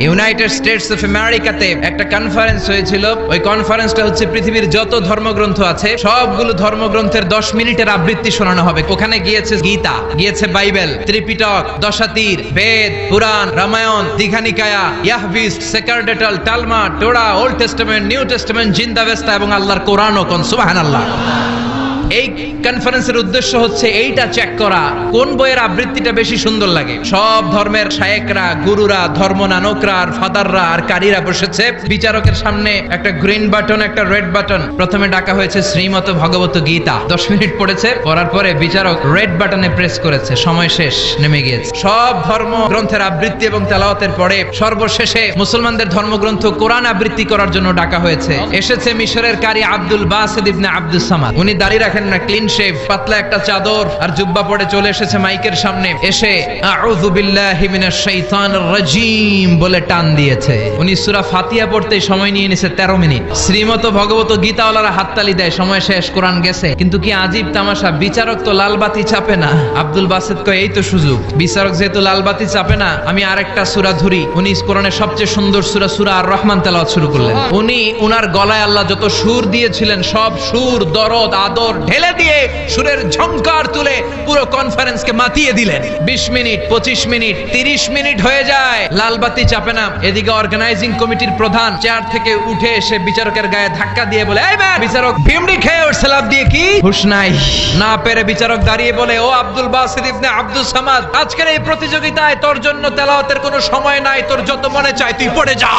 United states of আমেরিকাতে একটা conference হয়েছিল। ওই কনফারেন্সটা হচ্ছে পৃথিবীর যত ধর্মগ্রন্থ আছে সবগুলো ধর্মগ্রন্থের 10 মিনিটের আবৃত্তি শোনানো হবে। ওখানে গিয়েছে গীতা, গিয়েছে বাইবেল, ত্রিপিটক, দশাতীর, বেদ, পুরাণ, Ramayana, Dighanikaya, ইয়াহভিস্ট, সেকারডেটাল, টালমা, টোরা, old testament, new testament, জিন্দাবেস্তা এবং আল্লাহর কোরআনও। কোন সুবহানাল্লাহ। এই কনফারেন্সের উদ্দেশ্য হচ্ছে এইটা চেক করা কোন বইয়ের আবৃত্তিটা বেশি সুন্দর লাগে। সব ধর্মের শায়েকরা, গুরুরা, ধর্মনানকরা আর ফাদাররা আর কারীরা বসেছে। বিচারকের সামনে একটা গ্রিন বাটন, একটা রেড বাটন। প্রথমে ডাকা হয়েছে শ্রীমত ভগবত গীতা। 10 মিনিট পড়েছে, পড়ার পরে বিচারক রেড বাটনে প্রেস করেছে, সময় শেষ, নেমে গিয়েছে। সব ধর্ম গ্রন্থের আবৃত্তি এবং তেলাওয়াতের পরে সর্বশেষে মুসলমানদের ধর্মগ্রন্থ কোরআন আবৃত্তি করার জন্য ডাকা হয়েছে। এসেছে মিশরের কারি আব্দুল বাসিত ইবনে আব্দুস সামাদ। উনি দাঁড়িয়ে রাখেন না, ক্লিন শেভ, পাতলা একটা চাদর আর জুব্বা পরে চলে এসেছে মাইকের সামনে। এসে আউযু বিল্লাহি মিনাশ শাইতানির রাজীম বলে টান দিয়েছে। উনি সূরা ফাতিহা পড়তে সময় নিয়ে নিয়েছে 13 মিনিট। শ্রীমত ভগবত গীতাওয়ালারা হাততালি দেয়, সময় শেষ, কোরআন গেছে। কিন্তু কি আজীব তামাশা, বিচারক তো লাল বাতি চাপে না। আব্দুল বাসিত কয় এই তো সুযোগ, বিচারক যেহেতু লাল বাতি চাপে না, আমি আরেকটা সূরা ধরি। উনি কোরআনের সবচেয়ে সুন্দর সূরা আর রহমান তেলাওয়াত শুরু করলেন। উনি উনার গলায় আল্লাহ যত সুর দিয়েছিলেন সব সুর, দরদ, আদর ঢেলে দিয়ে সুরের ঝংকার তুলে পুরো কনফারেন্সকে মাতিয়ে দিলেন। 20 মিনিট, 25 মিনিট, 30 মিনিট হয়ে যায়, লাল বাতি চাপে না। এদিকে অর্গানাইজিং কমিটির প্রধান চেয়ার থেকে উঠে এসে বিচারকের গায়ে ধাক্কা দিয়ে বলে, এই ম্যান! বিচারক ভিমড়ি খেয়ে ওর সালাম দিয়ে কি হুঁশ নাই। না পেরে বিচারক দাঁড়িয়ে বলে, ও আব্দুল বাসিত ইবনে আব্দুস সামাদ, আজকের এই প্রতিযোগিতায় তোর জন্য তেলাওয়াতের কোনো সময় নাই, তোর যত মনে চায় তুই পড়ে যা।